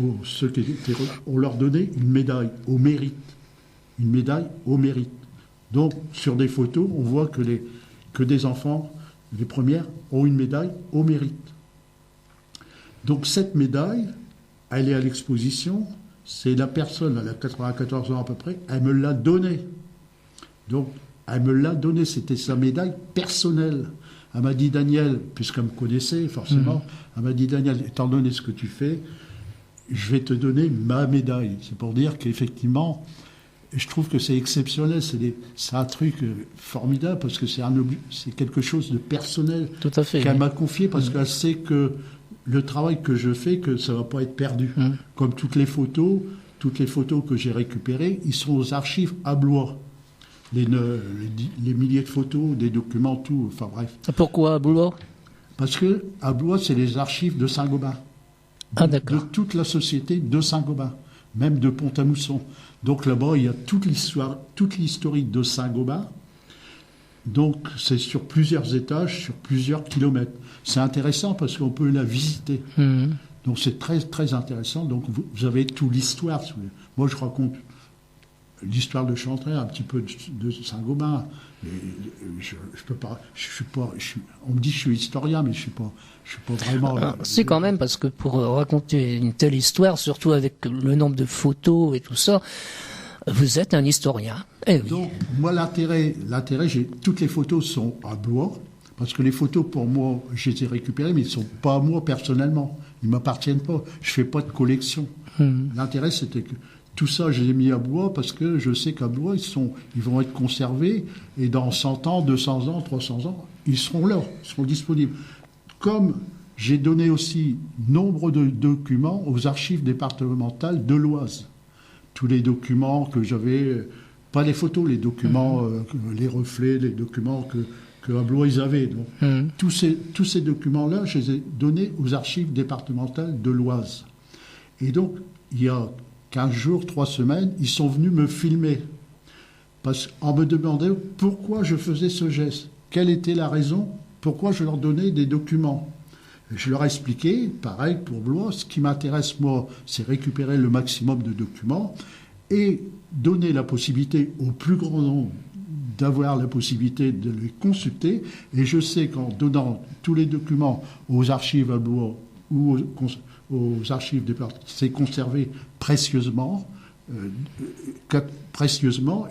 on leur donnait une médaille au mérite. Une médaille au mérite. Donc, sur des photos, on voit que des enfants, les premières, ont une médaille au mérite. Donc, cette médaille, elle est à l'exposition. C'est la personne, elle a 94 ans à peu près, elle me l'a donnée. Donc, elle me l'a donnée, c'était sa médaille personnelle. Elle m'a dit, Daniel, puisqu'elle me connaissait forcément, elle m'a dit, Daniel, étant donné ce que tu fais, je vais te donner ma médaille. C'est pour dire qu'effectivement, je trouve que c'est exceptionnel, c'est un truc formidable, parce que c'est quelque chose de personnel. Tout à fait. Qu'elle m'a confié, parce qu'elle sait que le travail que je fais, que ça ne va pas être perdu. Comme toutes les photos que j'ai récupérées, ils sont aux archives à Blois. Les milliers de photos, des documents, tout, enfin bref. Pourquoi à Blois ? Parce que à Blois, c'est les archives de Saint-Gobain. Ah, d'accord. De toute la société de Saint-Gobain, même de Pont-à-Mousson. Donc là-bas, il y a toute l'historique de Saint-Gobain. Donc c'est sur plusieurs étages, sur plusieurs kilomètres. C'est intéressant parce qu'on peut la visiter. Donc c'est très, très intéressant. Donc vous avez toute l'histoire. Moi, je raconte l'histoire de Chantraine, un petit peu de Saint-Gobain. Je peux pas, on me dit que je suis historien, mais je suis pas vraiment. C'est quand même parce que pour raconter une telle histoire, surtout avec le nombre de photos et tout ça, vous êtes un historien. Eh oui. Donc, moi, l'intérêt, toutes les photos sont à Blois, parce que les photos, pour moi, je les ai récupérées, mais ils ne sont pas à moi personnellement. Ils ne m'appartiennent pas. Je ne fais pas de collection. L'intérêt, c'était que tout ça, je l'ai mis à Blois, parce que je sais qu'à Blois, ils vont être conservés, et dans 100 ans, 200 ans, 300 ans, ils seront là, ils seront disponibles. Comme j'ai donné aussi nombre de documents aux archives départementales de l'Oise. Tous les documents que j'avais, pas les photos, les documents, les reflets, les documents que à Blois ils avaient. Donc, tous ces documents-là, je les ai donnés aux archives départementales de l'Oise. Et donc, il y a 15 jours, 3 semaines, ils sont venus me filmer. En me demandant pourquoi je faisais ce geste. Quelle était la raison? Pourquoi je leur donnais des documents? Je leur ai expliqué, pareil pour Blois, ce qui m'intéresse moi, c'est récupérer le maximum de documents et donner la possibilité au plus grand nombre d'avoir la possibilité de les consulter. Et je sais qu'en donnant tous les documents aux archives à Blois ou aux archives départementales, c'est conservé précieusement,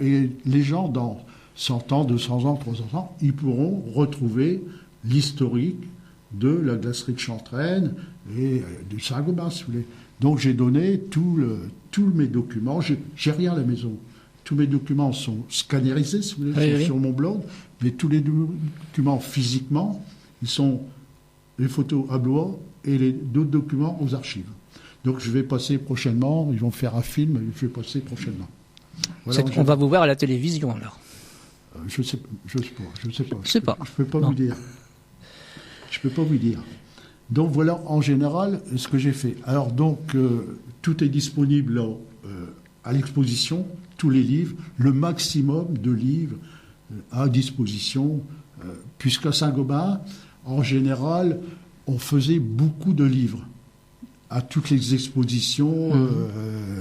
et les gens dans 100 ans, 200 ans, 300 ans, ils pourront retrouver l'historique de la glacerie de Chantraine et du Saint-Gobain, si vous voulez. Donc j'ai donné tous mes documents. J'ai rien à la maison. Tous mes documents sont scannérisés, si vous voulez, sur mon blog, mais tous les documents physiquement, ils sont les photos à Blois et d'autres documents aux archives. Donc je vais passer prochainement, ils vont faire un film, et je vais passer prochainement. Voilà, On va vous voir à la télévision alors. Je sais pas. Je peux pas Non. vous dire. Je peux pas vous dire. Donc voilà, en général, ce que j'ai fait. Alors donc, tout est disponible là, à l'exposition, tous les livres, le maximum de livres à disposition, puisqu'à Saint-Gobain, en général, on faisait beaucoup de livres à toutes les expositions,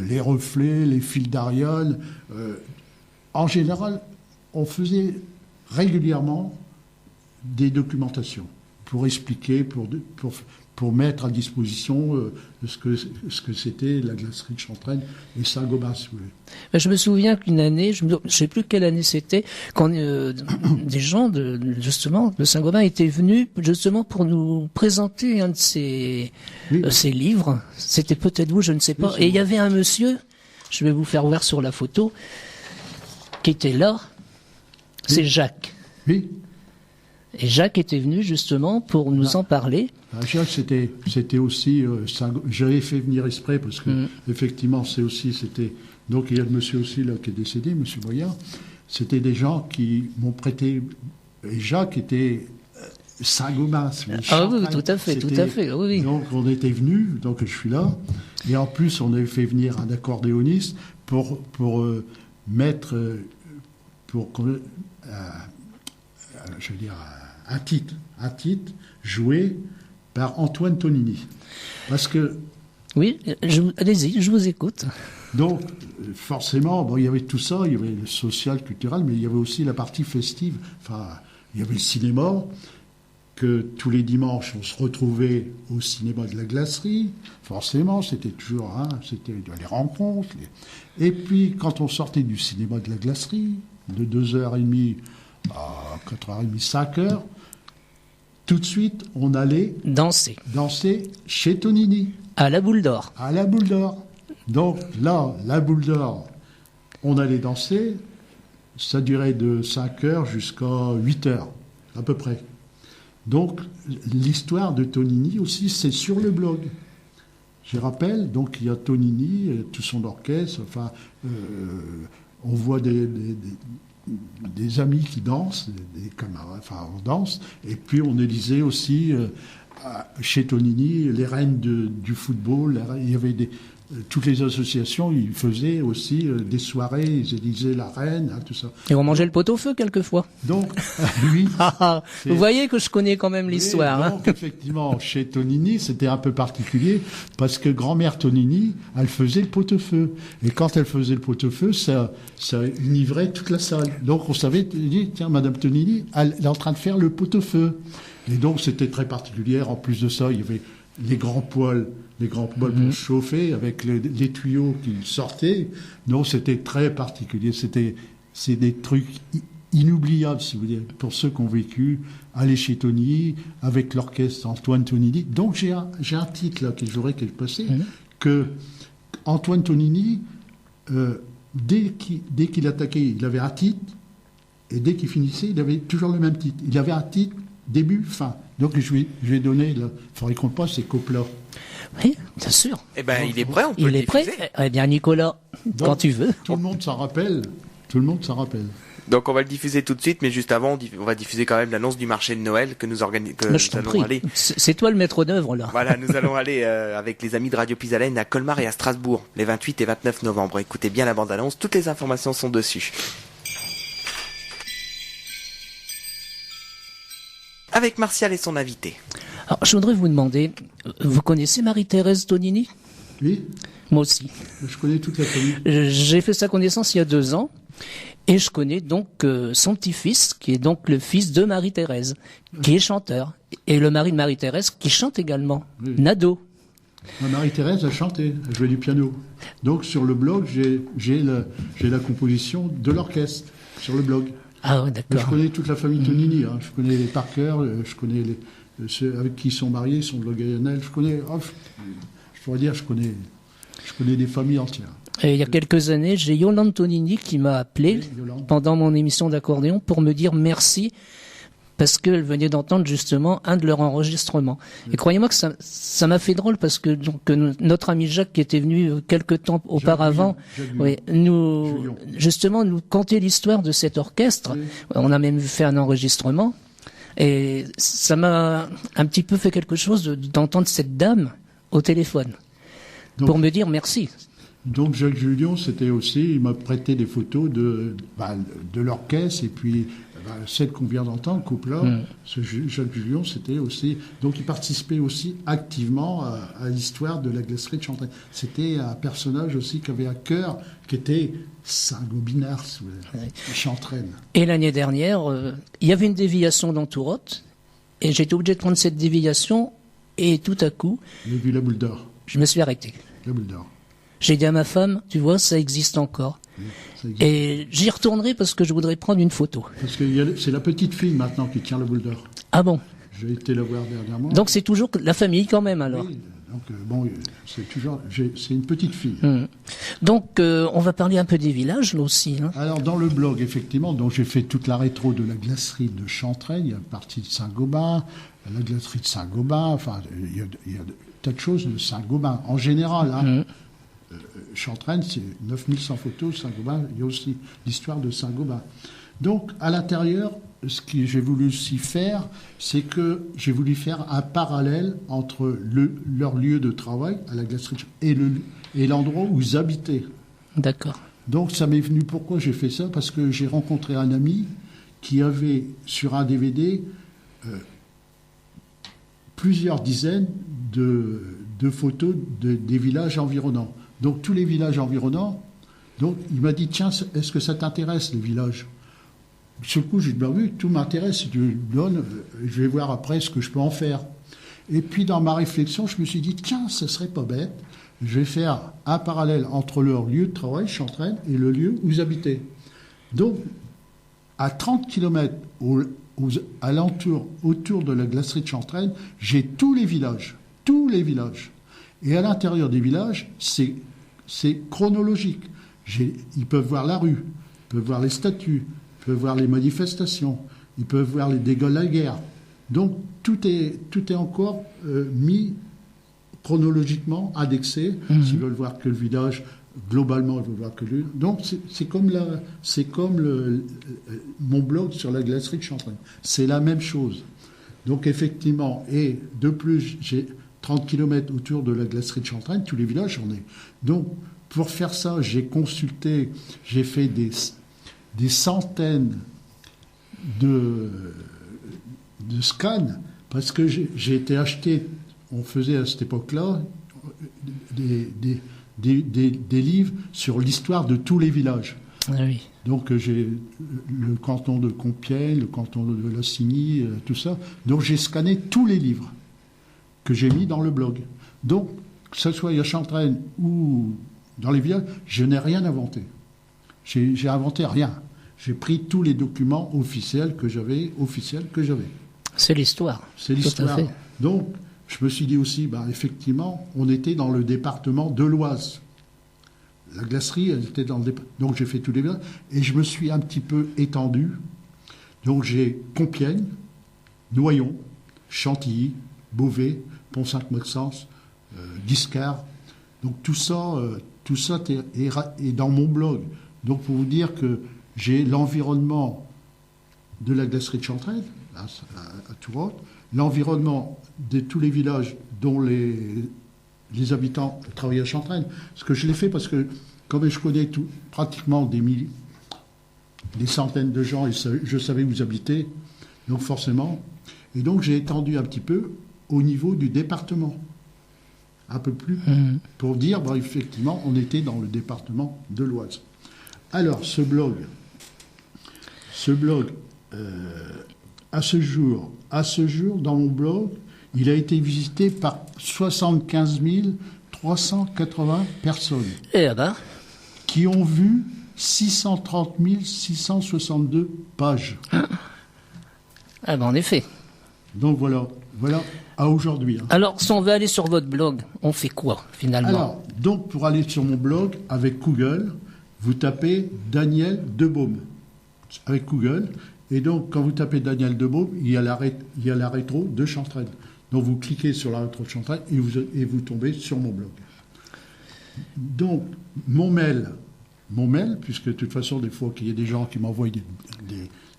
les reflets, les fils d'Ariane. En général, on faisait régulièrement des documentations pour expliquer, pour mettre à disposition ce que c'était la glacerie de Chantraine et Saint-Gobain, si vous voulez. Je me souviens qu'une année, je ne sais plus quelle année c'était, quand des gens justement de Saint-Gobain étaient venus justement pour nous présenter un de ces livres. C'était peut-être vous, je ne sais pas. Oui, et il y avait un monsieur, je vais vous faire voir sur la photo, qui était là. C'est Jacques. Oui. Et Jacques était venu justement pour nous en parler. Jacques, c'était aussi, j'avais fait venir exprès parce que effectivement, c'était. Donc il y a le monsieur aussi là qui est décédé, monsieur Boyard. C'était des gens qui m'ont prêté. Et Jacques était Saint-Gobain. Ah oui, tout à fait. Oui. Donc on était venus, donc je suis là, et en plus on avait fait venir un accordéoniste pour mettre, je veux dire, un titre joué par Antoine Tonini. Parce que... Oui, allez-y, je vous écoute. Donc, forcément, il y avait tout ça, il y avait le social, culturel, mais il y avait aussi la partie festive. Enfin, il y avait le cinéma, que tous les dimanches, on se retrouvait au cinéma de la glacerie. Forcément, c'était toujours, c'était les rencontres. Et puis, quand on sortait du cinéma de la glacerie, de 2h30 à 4h30, 5h, tout de suite, on allait danser chez Tonini. À la Boule d'Or. À la Boule d'Or. Donc là, la Boule d'Or, on allait danser. Ça durait de 5h jusqu'à 8h, à peu près. Donc, l'histoire de Tonini aussi, c'est sur le blog. Je rappelle, donc il y a Tonini, tout son orchestre, enfin, on voit des amis qui dansent, des camarades, enfin on danse, et puis on élisait aussi chez Tonini, les reines du football, il y avait toutes les associations, ils faisaient aussi des soirées, ils élisaient la reine, hein, tout ça. Et on mangeait le pot-au-feu quelquefois. Donc, oui. Vous voyez que je connais quand même l'histoire. Oui, donc, effectivement, chez Tonini, c'était un peu particulier parce que grand-mère Tonini, elle faisait le pot-au-feu. Et quand elle faisait le pot-au-feu, ça enivrait toute la salle. Donc, on savait, tiens, Madame Tonini, elle est en train de faire le pot-au-feu. Et donc, c'était très particulier. En plus de ça, il y avait les grands poêles pour chauffer avec les tuyaux qui sortaient. Donc, c'était très particulier. C'est des trucs inoubliables, si vous voulez, pour ceux qui ont vécu, aller chez Tonini, avec l'orchestre Antoine Tonini. Donc, j'ai un titre, là, que je voudrais que je passe, que Antoine Tonini, dès qu'il attaquait, il avait un titre, et dès qu'il finissait, il avait toujours le même titre. Il avait un titre début, fin. Donc, je vais donner, il faudrait qu'on le passe, c'est Coppola. Oui, bien sûr. Eh ben, il est prêt, on peut le prêt. diffuser. Eh bien, Nicolas, Donc, quand tu veux. Tout le monde s'en rappelle. Tout le monde s'en rappelle. Donc on va le diffuser tout de suite, mais juste avant, on va diffuser quand même l'annonce du marché de Noël que nous organisons. Je t'en prie. C'est toi le maître d'œuvre, là. Voilà, nous allons aller avec les amis de Radio Pisalène à Colmar et à Strasbourg, les 28 et 29 novembre. Écoutez bien la bande-annonce, toutes les informations sont dessus. Avec Martial et son invité. Alors, je voudrais vous demander, vous connaissez Marie-Thérèse Tonini ? Oui. Moi aussi. Je connais toute la famille. J'ai fait sa connaissance il y a 2 ans. Et je connais donc son petit-fils, qui est donc le fils de Marie-Thérèse, qui est chanteur. Et le mari de Marie-Thérèse, qui chante également. Oui. Nado. Marie-Thérèse a chanté, elle jouait du piano. Donc sur le blog, j'ai la composition de l'orchestre, sur le blog. Ah ouais, d'accord. Je connais toute la famille Tonini, hein. Je connais les par cœur, je connais ceux avec qui ils sont mariés, ils sont de Logayanel. Je connais, je pourrais dire, je connais des familles entières. Et il y a quelques années, j'ai Yolande Tonini qui m'a appelé pendant mon émission d'accordéon pour me dire merci parce qu'elle venait d'entendre justement un de leurs enregistrements. Et croyez-moi que ça m'a fait drôle parce que donc notre ami Jacques qui était venu quelque temps auparavant, justement nous conter l'histoire de cet orchestre. Oui. On a même fait un enregistrement et ça m'a un petit peu fait quelque chose d'entendre cette dame au téléphone pour me dire merci. Donc Jacques Jullion, c'était aussi, il m'a prêté des photos de l'orchestre et puis celle qu'on vient d'entendre, Coppola, ce Jacques Jullion, c'était aussi, donc il participait aussi activement à l'histoire de la glacerie de Chantraine. C'était un personnage aussi qui avait à cœur, qui était Saint-Gobainard, Chantraine. Et l'année dernière, il y avait une déviation dans Tourotte et j'étais obligé de prendre cette déviation et tout à coup, j'ai vu la boule d'or. Je me suis arrêté. La boule d'or. J'ai dit à ma femme, tu vois, ça existe encore. Oui, ça existe. Et j'y retournerai parce que je voudrais prendre une photo. Parce que c'est la petite fille maintenant qui tient la boule d'or. Ah bon? J'ai été la voir dernièrement. Donc c'est toujours la famille quand même alors. Oui, donc bon, c'est une petite fille. Donc on va parler un peu des villages là aussi. Hein. Alors dans le blog effectivement, donc j'ai fait toute la rétro de la glacerie de Chantraine. Il y a une partie de Saint-Gobain, la glacerie de Saint-Gobain. Enfin, il y a des tas de choses de Saint-Gobain en général. Hein. Chantraine, c'est 9100 photos. Saint-Gobain, il y a aussi l'histoire de Saint-Gobain. Donc, à l'intérieur, ce que j'ai voulu aussi faire, c'est que j'ai voulu faire un parallèle entre leur lieu de travail, à la glacerie, et l'endroit où ils habitaient. D'accord. Donc, ça m'est venu, pourquoi j'ai fait ça? Parce que j'ai rencontré un ami qui avait, sur un DVD, plusieurs dizaines de photos des villages environnants. Donc, tous les villages environnants. Donc, il m'a dit, tiens, est-ce que ça t'intéresse, les villages? Sur le coup, j'ai dit, ben oui, tout m'intéresse. Si tu me donnes, je vais voir après ce que je peux en faire. Et puis, dans ma réflexion, je me suis dit, tiens, ce serait pas bête. Je vais faire un parallèle entre leur lieu de travail, Chantraine, et le lieu où ils habitaient. Donc, à 30 km autour de la glacerie de Chantraine, j'ai tous les villages. Tous les villages. Et à l'intérieur des villages, c'est chronologique. Ils peuvent voir la rue, ils peuvent voir les statues, ils peuvent voir les manifestations, ils peuvent voir les dégâts de la guerre. Donc tout est encore mis chronologiquement, indexé. S'ils veulent voir que le village, globalement, ils veulent voir que le... Donc c'est comme mon blog sur la glacerie de Chantraine. C'est la même chose. Donc effectivement, et de plus, j'ai 30 km autour de la glacerie de Chantraine, tous les villages j'en ai. Donc pour faire ça, j'ai fait des centaines de scans, parce que j'ai été acheté, on faisait à cette époque-là des livres sur l'histoire de tous les villages. Ah oui. Donc j'ai le canton de Compiègne, le canton de Lassigny, tout ça. Donc j'ai scanné tous les livres que j'ai mis dans le blog. Donc, que ce soit à Chantraine ou dans les villages, je n'ai rien inventé. J'ai inventé rien. J'ai pris tous les documents officiels que j'avais. C'est l'histoire. C'est l'histoire. Donc, je me suis dit aussi, effectivement, on était dans le département de l'Oise. La glacerie, elle était dans le département. Donc, j'ai fait tous les villages. Et je me suis un petit peu étendu. Donc, j'ai Compiègne, Noyon, Chantilly, Beauvais, Pont-Sainte-Maxence, Guiscard. Donc, tout ça est dans mon blog. Donc, pour vous dire que j'ai l'environnement de la glacerie de Chantraine, à Tourotte, l'environnement de tous les villages dont les habitants travaillent à Chantraine. Ce que je l'ai fait parce que, comme je connais pratiquement des centaines de gens, et je savais où ils habitaient, donc forcément. Et donc j'ai étendu un petit peu au niveau du département. Un peu plus, pour dire, effectivement, on était dans le département de l'Oise. Alors, ce blog, à ce jour, dans mon blog, il a été visité par 75 380 personnes. Eh ben. Qui ont vu 630 662 pages. Ah ben, en effet. Donc voilà à aujourd'hui. Alors, si on veut aller sur votre blog, on fait quoi, finalement? Alors, donc, pour aller sur mon blog, avec Google, vous tapez Daniel Debaume. Avec Google. Et donc, quand vous tapez Daniel Debaume, il y a la rétro de Chantraine. Donc, vous cliquez sur la rétro de Chantraine et vous tombez sur mon blog. Donc, mon mail, puisque de toute façon, des fois, qu'il y a des gens qui m'envoient des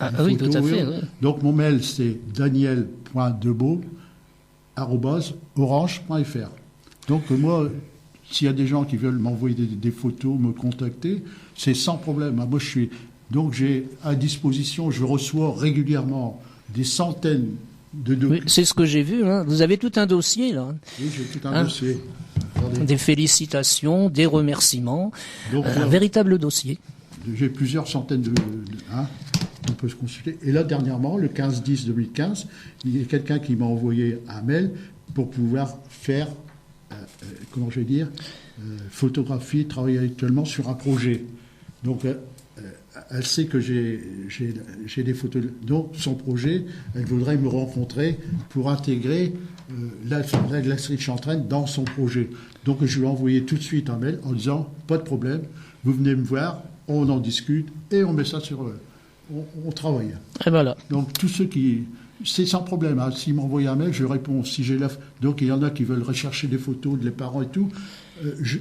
oui, photos. tout à fait. Oui. Donc, mon mail, c'est daniel.debaume@orange.fr. Donc, moi, s'il y a des gens qui veulent m'envoyer des photos, me contacter, c'est sans problème. Moi, donc, j'ai à disposition, je reçois régulièrement des centaines de documents. Oui, c'est ce que j'ai vu. Hein. Vous avez tout un dossier, là. Oui, j'ai tout un dossier. Attendez. Des félicitations, des remerciements. Donc, un véritable dossier. J'ai plusieurs centaines on peut se consulter. Et là, dernièrement, le 15-10-2015, il y a quelqu'un qui m'a envoyé un mail pour pouvoir faire, photographie, travailler actuellement sur un projet. Donc, elle sait que j'ai des photos. Donc, son projet, elle voudrait me rencontrer pour intégrer la glacerie de Chantraine dans son projet. Donc, je lui ai envoyé tout de suite un mail en disant, pas de problème, vous venez me voir, on en discute et on met ça sur... on travaille. Et voilà. Donc, tous ceux qui... C'est sans problème. Hein. S'ils m'envoient un mail, je réponds. Si j'ai Donc, il y en a qui veulent rechercher des photos de les parents et tout. Je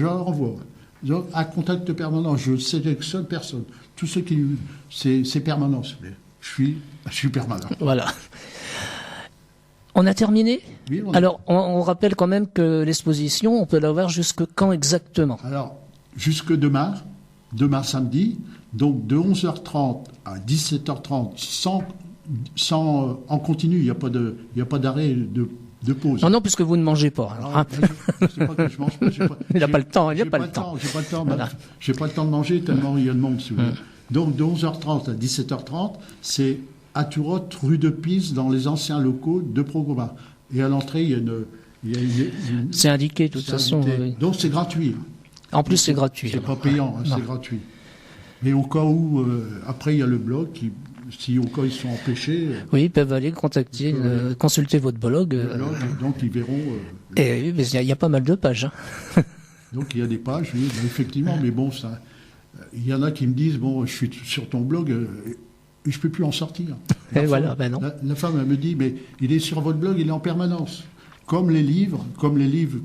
leur envoie. Donc, un contact permanent. Je sélectionne personne. Tous ceux qui... C'est permanent, s'il vous plaît. Je suis permanent. Voilà. On a terminé ? Oui, Alors, on rappelle quand même que l'exposition, on peut la voir jusque quand exactement ? Alors, jusque demain samedi, donc de 11h30 à 17h30, sans en continu, il n'y a pas d'arrêt de pause. Non, puisque vous ne mangez pas. Alors, hein. C'est pas que je mange pas. Il n'a pas le temps. J'ai pas le temps. Voilà. J'ai pas le temps de manger tellement il y a de monde. Si vous voulez. Donc de 11h30 à 17h30, c'est à Tourotte, rue de Pise, dans les anciens locaux de Programa. Et à l'entrée, il y a une c'est indiqué de toute façon. Oui. Donc c'est gratuit. En plus, c'est gratuit. C'est pas payant, c'est gratuit. Mais au cas où, après, il y a le blog si au cas ils sont empêchés... Oui, ils peuvent aller contacter, consulter votre blog. Donc ils verront... Et mais il y a pas mal de pages. Hein. Donc il y a des pages, oui, effectivement, mais bon, ça... Il y en a qui me disent, bon, je suis sur ton blog, et je peux plus en sortir. Et voilà, ben non. La femme, elle me dit, mais il est sur votre blog, il est en permanence. Comme les livres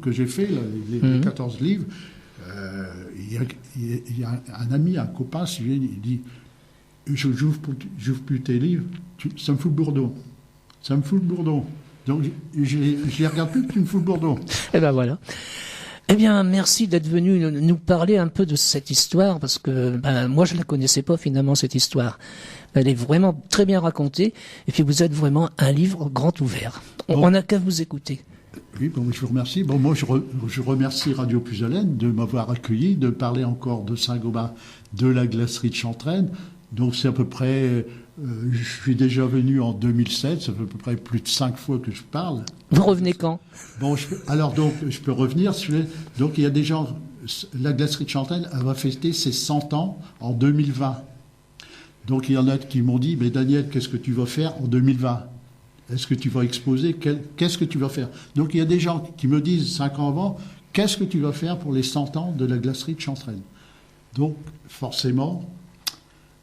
que j'ai fait, là, les 14 livres... Il y a un ami, un copain, il dit j'ouvre plus tes livres, ça me fout le bourdon. Ça me fout le bourdon. Donc, je les regarde plus, tu me fous le bourdon. Et ben voilà. Eh bien, merci d'être venu nous parler un peu de cette histoire, parce que moi, je la connaissais pas finalement, cette histoire. Elle est vraiment très bien racontée, et puis vous êtes vraiment un livre grand ouvert. On n'a qu'à vous écouter. Oui, bon, je vous remercie. Bon, moi, je remercie Radio Puisalène de m'avoir accueilli, de parler encore de Saint-Gobain, de la glacerie de Chantraine. Donc, c'est à peu près... je suis déjà venu en 2007, ça fait à peu près plus de 5 fois que je parle. Vous revenez quand? Bon, je peux revenir. Donc, il y a des gens... La glacerie de Chantraine, elle va fêter ses 100 ans en 2020. Donc, il y en a qui m'ont dit, mais Daniel, qu'est-ce que tu vas faire en 2020 ? Est-ce que tu vas exposer ? Qu'est-ce que tu vas faire ? Donc, il y a des gens qui me disent 5 ans avant, qu'est-ce que tu vas faire pour les 100 ans de la glacerie de Chantraine ? Donc, forcément,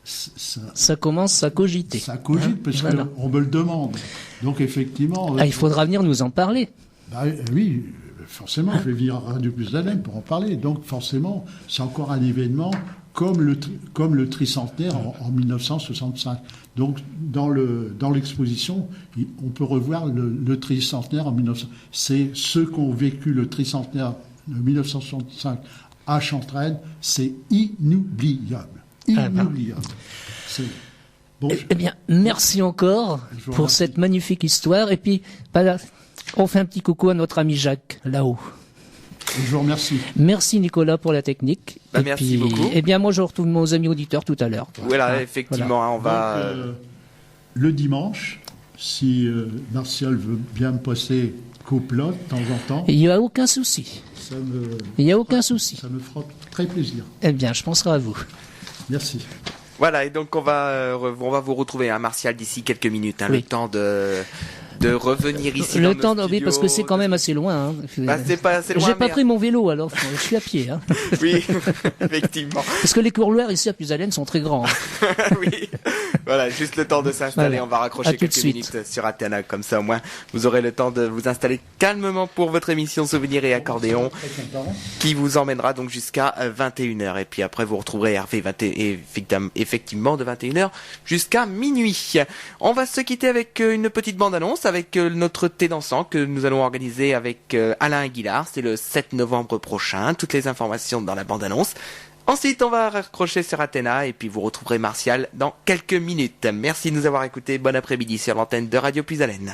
ça commence à cogiter. Ça cogite, parce qu'on me le demande. Donc, effectivement... il faudra venir nous en parler. Oui, forcément, je vais venir à Radio Puisalène pour en parler. Donc, forcément, c'est encore un événement comme le tricentenaire en 1965. Donc, dans l'exposition, on peut revoir le tricentenaire en 1965. C'est ceux qui ont vécu le tricentenaire de 1965 à Chantraine, c'est inoubliable. Inoubliable. Bon, eh bien, merci encore pour cette magnifique histoire. Et puis, voilà, on fait un petit coucou à notre ami Jacques, là-haut. Je vous remercie. Merci Nicolas pour la technique. Merci beaucoup. Eh bien, moi, je retrouve nos amis auditeurs tout à l'heure. Voilà, effectivement, voilà. On va... Donc, le dimanche, si Martial veut bien me passer Copla de temps en temps... Il n'y a aucun souci. Il n'y a aucun souci. Ça me fera très plaisir. Eh bien, je penserai à vous. Merci. Voilà, et donc on va vous retrouver, hein, Martial, d'ici quelques minutes, oui. Le temps de revenir ici le dans temps nos oui, parce que c'est quand même assez loin. Hein. C'est pas assez loin. J'ai pas pris mon vélo, alors je suis à pied. Hein. Oui, effectivement. Parce que les couloirs ici à Puisalène sont très grands. Hein. Oui, voilà, juste le temps de s'installer. Voilà. On va raccrocher quelques minutes sur Athéna, comme ça au moins vous aurez le temps de vous installer calmement pour votre émission Souvenirs et Accordéon, qui vous emmènera donc jusqu'à 21h. Et puis après vous retrouverez Hervé effectivement de 21h jusqu'à minuit. On va se quitter avec une petite bande-annonce, avec notre thé dansant que nous allons organiser avec Alain Aguilar. C'est le 7 novembre prochain. Toutes les informations dans la bande-annonce. Ensuite, on va raccrocher sur Athéna et puis vous retrouverez Martial dans quelques minutes. Merci de nous avoir écoutés. Bon après-midi sur l'antenne de Radio Puisalène.